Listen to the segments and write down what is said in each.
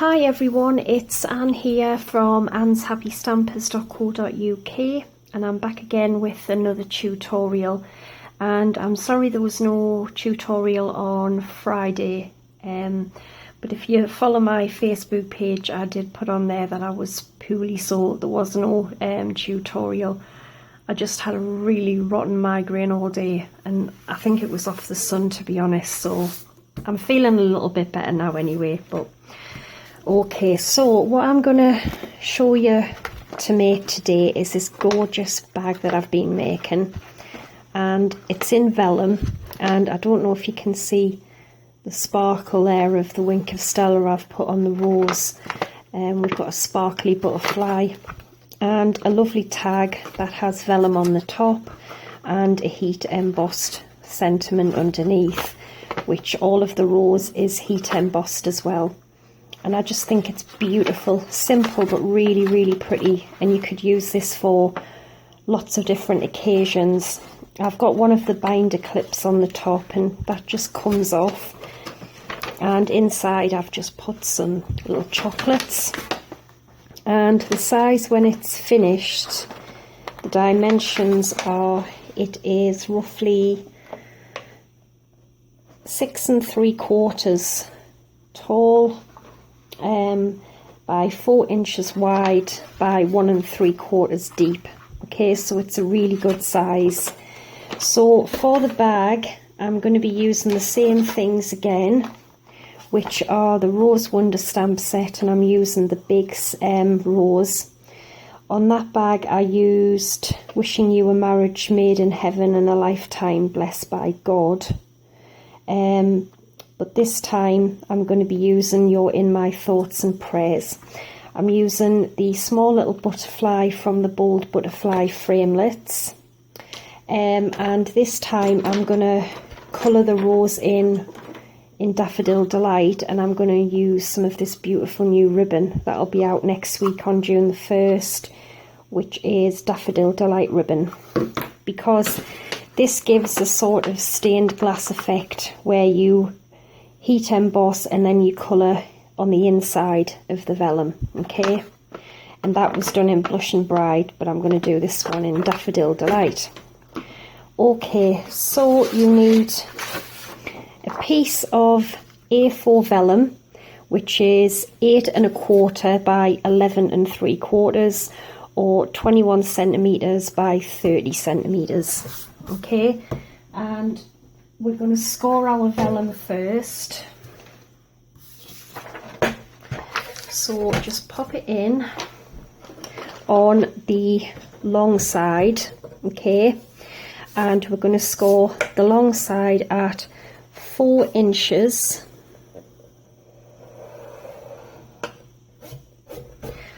Hi everyone, it's Anne here from annshappystampers.co.uk and I'm back again with another tutorial. And I'm sorry there was no tutorial on Friday, but if you follow my Facebook page, I did put on there that I was poorly, so there was no tutorial. I just had a really rotten migraine all day and I think it was off the sun, to be honest, so I'm feeling a little bit better now anyway. But okay, so what I'm gonna show you to make today is this gorgeous bag that I've been making, and it's in vellum, and I don't know if you can see the sparkle there of the wink of Stella I've put on the rose. We've got a sparkly butterfly and a lovely tag that has vellum on the top and a heat embossed sentiment underneath, which all of the rose is heat embossed as well. And I just think it's beautiful, simple but really, really pretty, and you could use this for lots of different occasions. I've got one of the binder clips on the top and that just comes off, and inside I've just put some little chocolates, and the size when it's finished, the dimensions are, it is roughly 6 3/4 tall, by 4 inches wide by 1 3/4 deep. Okay, so it's a really good size. So for the bag I'm going to be using the same things again, which are the Rose Wonder stamp set, and I'm using the big rose. On that bag I used Wishing You a Marriage Made in Heaven and a Lifetime Blessed by God. But this time I'm going to be using You're in My Thoughts and Prayers. I'm using the small little butterfly from the Bold Butterfly framelits, and this time I'm going to colour the rose in Daffodil Delight, and I'm going to use some of this beautiful new ribbon that'll be out next week on June the 1st, which is Daffodil Delight ribbon, because this gives a sort of stained glass effect where you heat emboss and then you colour on the inside of the vellum. Okay, and that was done in Blush and Bride, but I'm going to do this one in Daffodil Delight. Okay, so you need a piece of A4 vellum, which is 8 1/4 by 11 3/4, or 21 centimeters by 30 centimeters. Okay, and we're going to score our vellum first. So just pop it in on the long side, okay, and we're going to score the long side at 4 inches,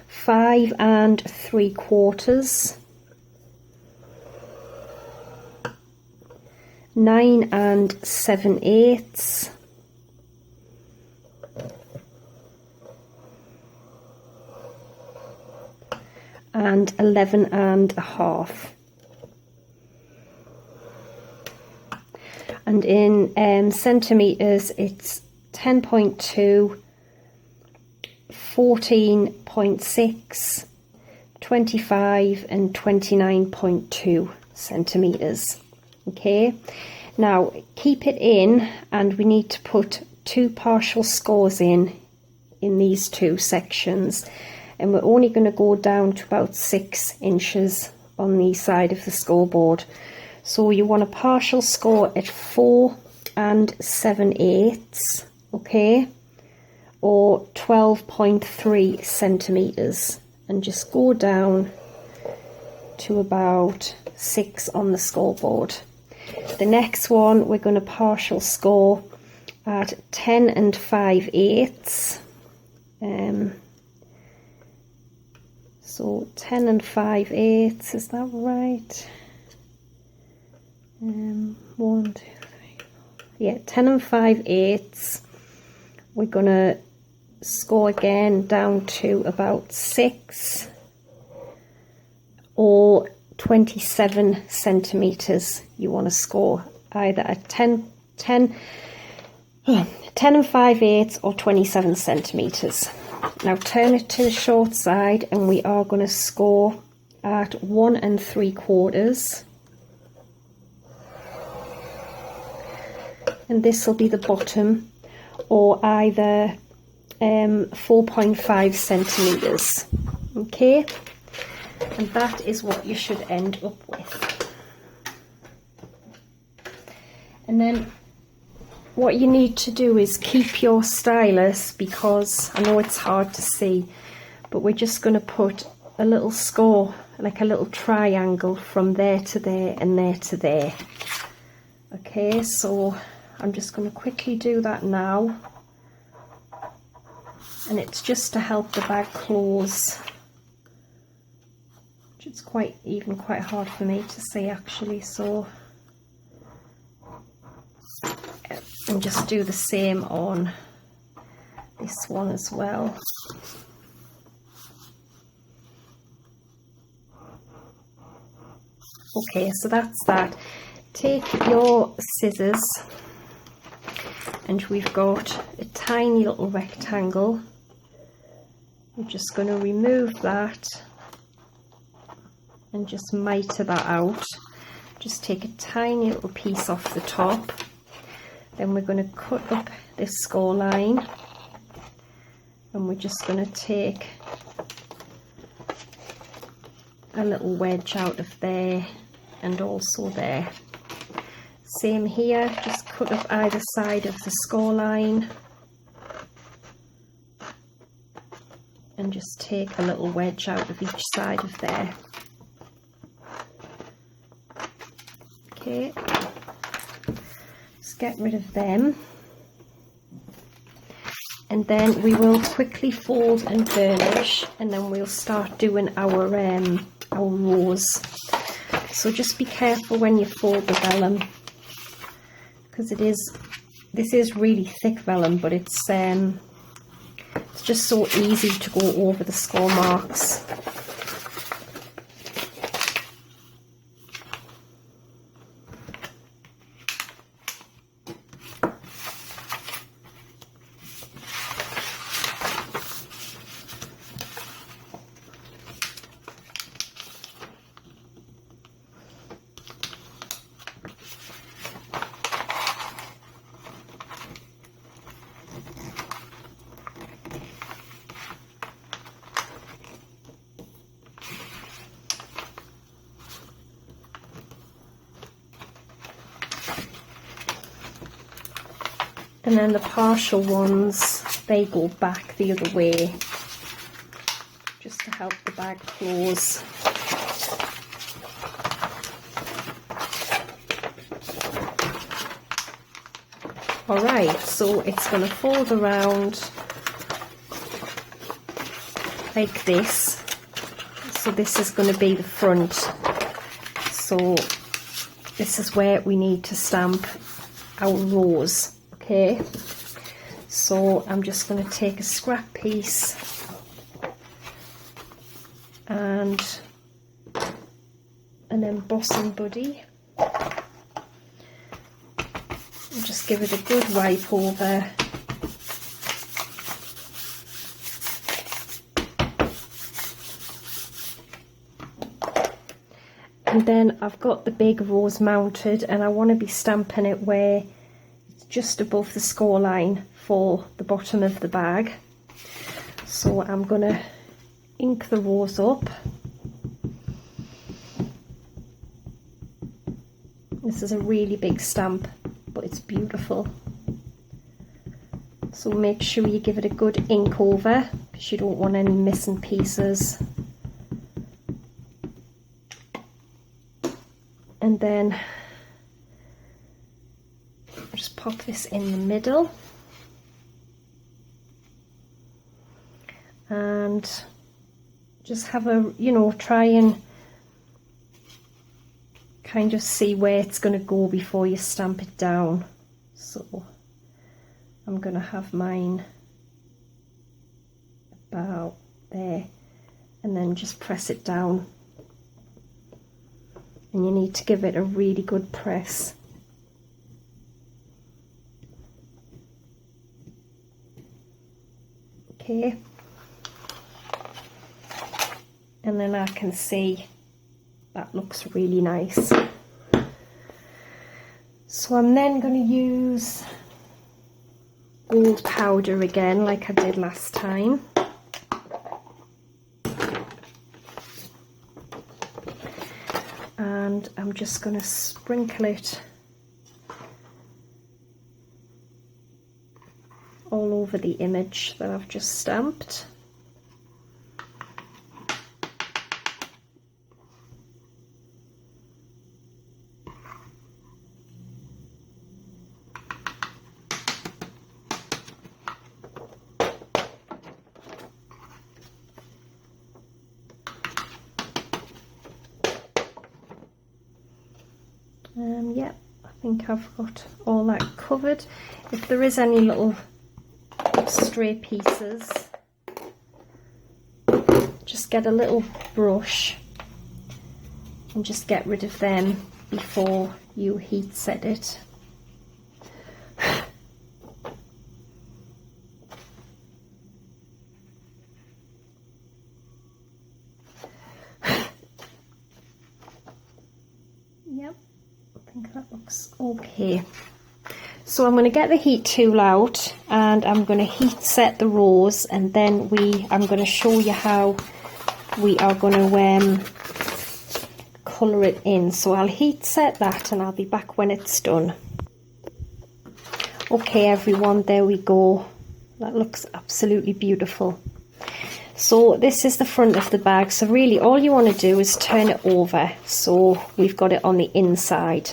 5 3/4, 9 7/8, and 11 1/2. And in centimeters it's 10.2, 14.6, 25 and 29.2 centimeters. Okay, now keep it in, and we need to put 2 partial scores in these 2 sections, and we're only going to go down to about 6 inches on the side of the scoreboard. So you want a partial score at 4 7/8, okay, or 12.3 centimeters, and just go down to about 6 on the scoreboard. The next one we're going to partial score at 10 5/8. So 10 5/8, is that right? 1, 2, 3, 4. Yeah, 10 5/8. We're going to score again down to about 6, or 27 centimeters. You want to score either at 10 5/8 or 27 centimeters. Now turn it to the short side, and we are going to score at 1 3/4, and this will be the bottom, or either 4.5 centimeters. Okay, and that is what you should end up with. And then what you need to do is keep your stylus, because I know it's hard to see, but we're just going to put a little score, like a little triangle from there to there and there to there. Okay, so I'm just going to quickly do that now, and it's just to help the bag close. It's quite hard for me to see actually, so and just do the same on this one as well. Okay, so that's that. Take your scissors, and we've got a tiny little rectangle. We're just going to remove that and just miter that out. Just take a tiny little piece off the top. Then we're going to cut up this score line, and we're just going to take a little wedge out of there and also there. Same here, just cut up either side of the score line and just take a little wedge out of each side of there. Okay. Get rid of them, and then we will quickly fold and burnish, and then we'll start doing our rows. So just be careful when you fold the vellum, because this is really thick vellum, but it's just so easy to go over the score marks. And then the partial ones, they go back the other way, just to help the bag close. Alright, so it's going to fold around like this. So this is going to be the front. So this is where we need to stamp our rows. Okay, so I'm just going to take a scrap piece and an embossing buddy and just give it a good wipe over. And then I've got the big rose mounted, and I want to be stamping it where just above the score line for the bottom of the bag. So I'm going to ink the rose up. This is a really big stamp, but it's beautiful. So make sure you give it a good ink over, because you don't want any missing pieces. And then just pop this in the middle and just have a, try and kind of see where it's going to go before you stamp it down. So I'm going to have mine about there, and then just press it down, and you need to give it a really good press. Okay, and then I can see that looks really nice. So I'm then going to use gold powder again, like I did last time. And I'm just going to sprinkle it all over the image that I've just stamped. Yeah, I think I've got all that covered. If there is any little stray pieces, just get a little brush and just get rid of them before you heat set it. Yep, I think that looks okay. So I'm going to get the heat tool out and I'm going to heat set the rose, and then I'm going to show you how we are going to colour it in. So I'll heat set that and I'll be back when it's done. Okay everyone, there we go. That looks absolutely beautiful. So this is the front of the bag, so really all you want to do is turn it over so we've got it on the inside.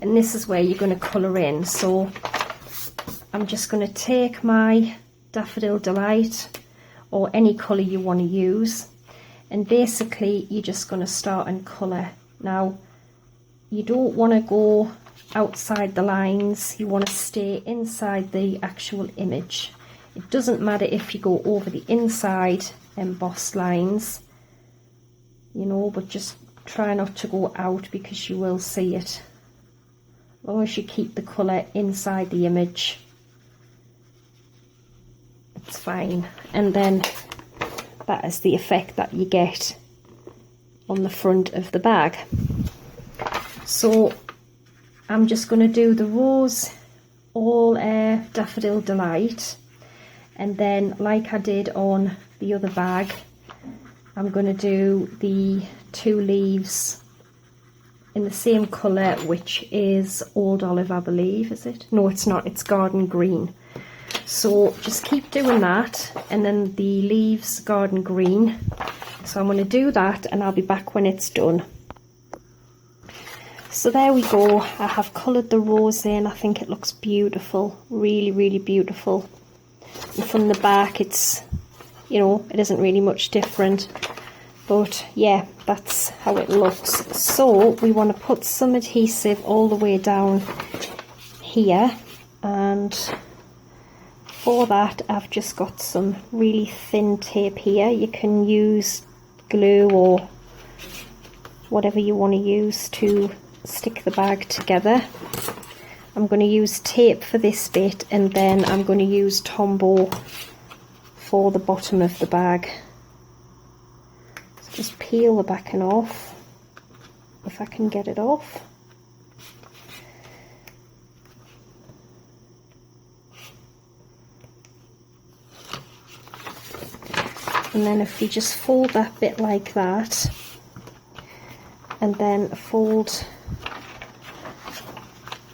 And this is where you're going to colour in. So I'm just going to take my Daffodil Delight or any colour you want to use, and basically you're just going to start and colour. Now you don't want to go outside the lines, you want to stay inside the actual image. It doesn't matter if you go over the inside embossed lines, you know, but just try not to go out because you will see it. As long as you keep the colour inside the image, it's fine. And then that is the effect that you get on the front of the bag. So I'm just going to do the rose all Daffodil Delight, and then like I did on the other bag, I'm going to do the two leaves in the same colour, which is Old Olive, I believe, is it? No, it's not, it's Garden Green. So just keep doing that, and then the leaves Garden Green. So I'm going to do that and I'll be back when it's done. So there we go, I have coloured the rose in. I think it looks beautiful, really, really beautiful. And from the back it's, you know, it isn't really much different. But yeah, that's how it looks. So we want to put some adhesive all the way down here, and for that I've just got some really thin tape here. You can use glue or whatever you want to use to stick the bag together. I'm going to use tape for this bit, and then I'm going to use Tombow for the bottom of the bag. Just peel the backing off, if I can get it off. And then if you just fold that bit like that, and then fold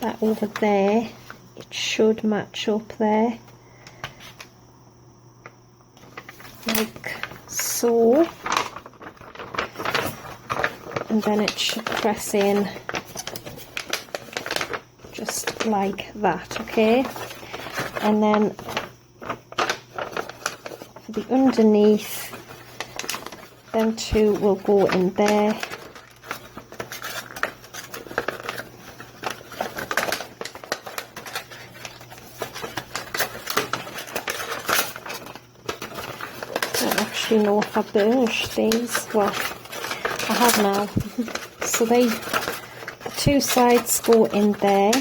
that over there, it should match up there, like so. And then it should press in just like that, okay? And then for the underneath, them two will go in there. I don't actually know if I burnished these. Well, I have now. So the two sides go in there.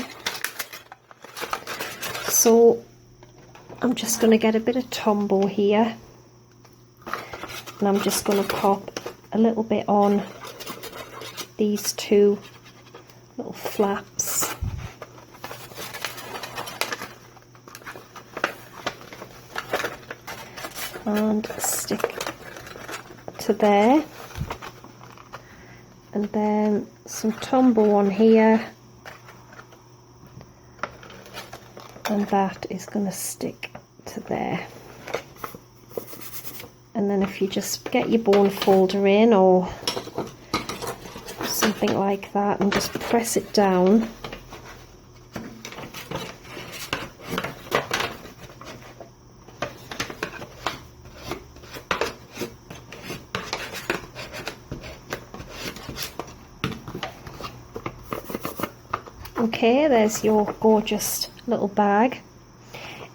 So I'm just going to get a bit of Tombow here, and I'm just going to pop a little bit on these two little flaps. And stick to there. And then some Tombow on here. And that is going to stick to there. And then if you just get your bone folder in or something like that and just press it down, okay, there's your gorgeous little bag.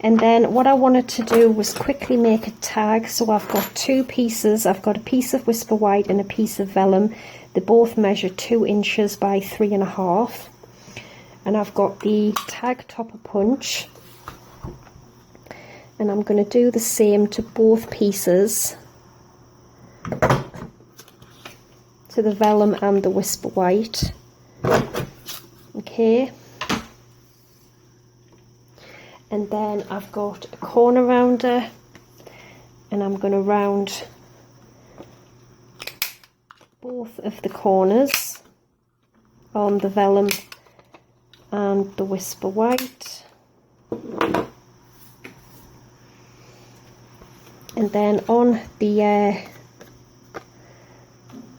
And then what I wanted to do was quickly make a tag. So I've got two pieces. I've got a piece of Whisper White and a piece of Vellum. They both measure 2 inches by 3.5. And I've got the tag topper punch. And I'm going to do the same to both pieces, to the Vellum and the Whisper White. Okay. And then I've got a corner rounder, and I'm going to round both of the corners on the Vellum and the Whisper White. And then on the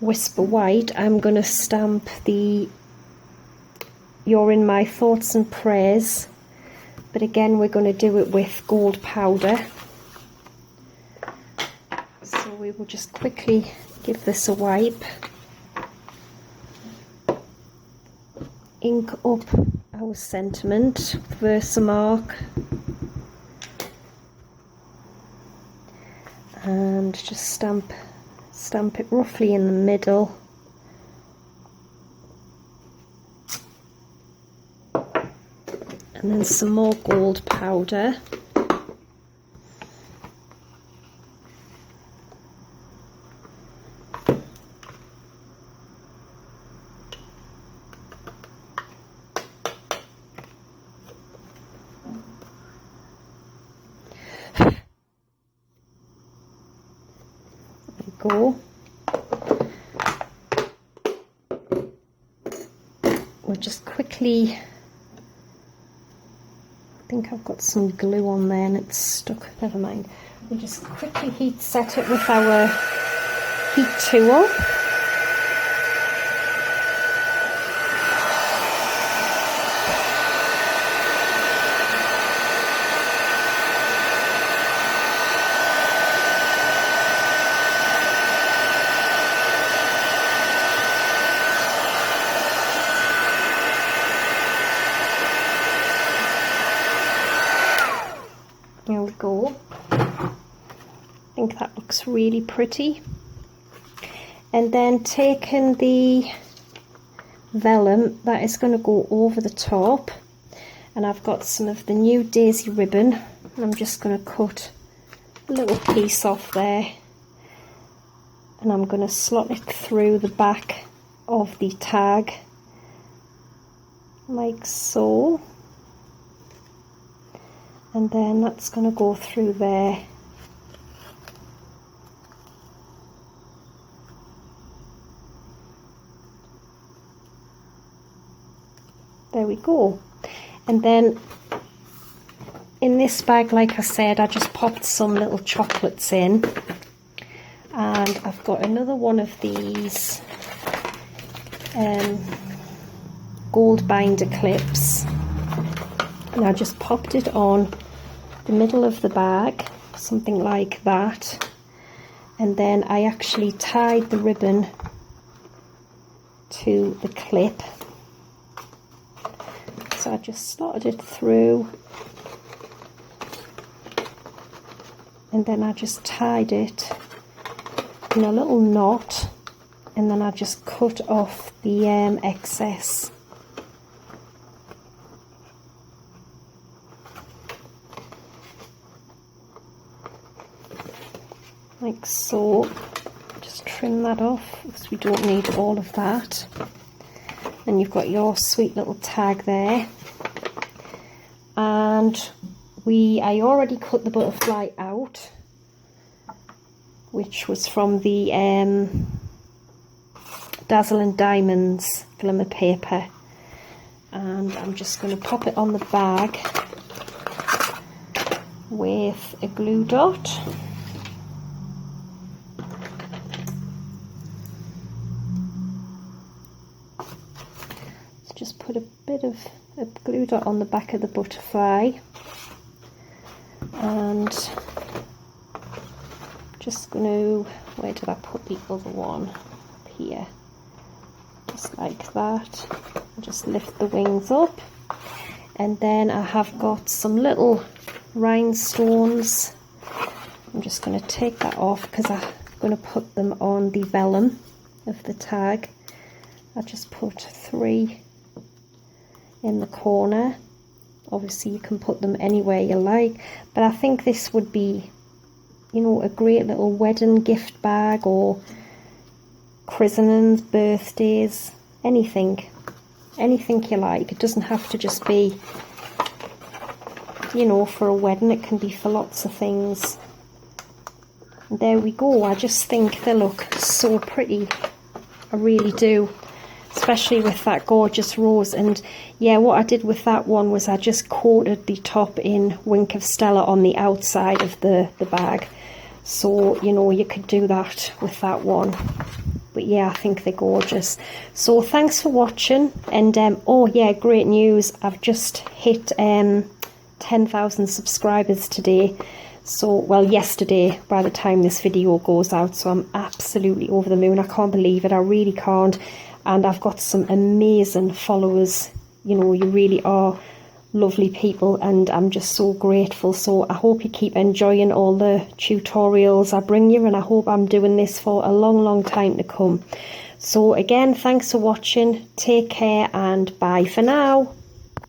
Whisper White, I'm going to stamp the "You're in my thoughts and prayers." But again, we're going to do it with gold powder. So we will just quickly give this a wipe. Ink up our sentiment with Versamark. And just stamp it roughly in the middle. And then some more gold powder. There we go. We'll just quickly, I think I've got some glue on there and it's stuck, never mind. We'll just quickly heat set it with our heat tool. There we go. I think that looks really pretty. And then taking the Vellum, that is going to go over the top. And I've got some of the new daisy ribbon. And I'm just going to cut a little piece off there. And I'm going to slot it through the back of the tag, like so. And then that's going to go through there. There we go. And then in this bag, like I said, I just popped some little chocolates in. And I've got another one of these gold binder clips. And I just popped it on the middle of the bag, something like that. And then I actually tied the ribbon to the clip. So I just slotted it through. And then I just tied it in a little knot. And then I just cut off the excess. Like so. just trim that off because we don't need all of that. And you've got your sweet little tag there. And I already cut the butterfly out, which was from the Dazzle and Diamonds glimmer paper, and I'm just going to pop it on the bag with a glue dot. So just put a bit of a glue dot on the back of the butterfly, and just going to, where did I put the other one? Up here, just like that. Just lift the wings up, and then I have got some little rhinestones. I'm just going to take that off because I'm going to put them on the vellum of the tag. I just put 3 in the corner. Obviously you can put them anywhere you like, but I think this would be, you know, a great little wedding gift bag, or christenings, birthdays, anything you like. It doesn't have to just be, you know, for a wedding. It can be for lots of things. And there we go. I just think they look so pretty. I really do, especially with that gorgeous rose. And yeah, what I did with that one was I just coated the top in Wink of Stella on the outside of the bag. So, you know, you could do that with that one. But yeah, I think they're gorgeous. So thanks for watching. And oh yeah, great news. I've just hit 10,000 subscribers today. So, well, yesterday by the time this video goes out. So I'm absolutely over the moon. I can't believe it. I really can't. And I've got some amazing followers. You know, you really are lovely people, and I'm just so grateful. So I hope you keep enjoying all the tutorials I bring you, and I hope I'm doing this for a long time to come. So again, thanks for watching. Take care, and bye for now.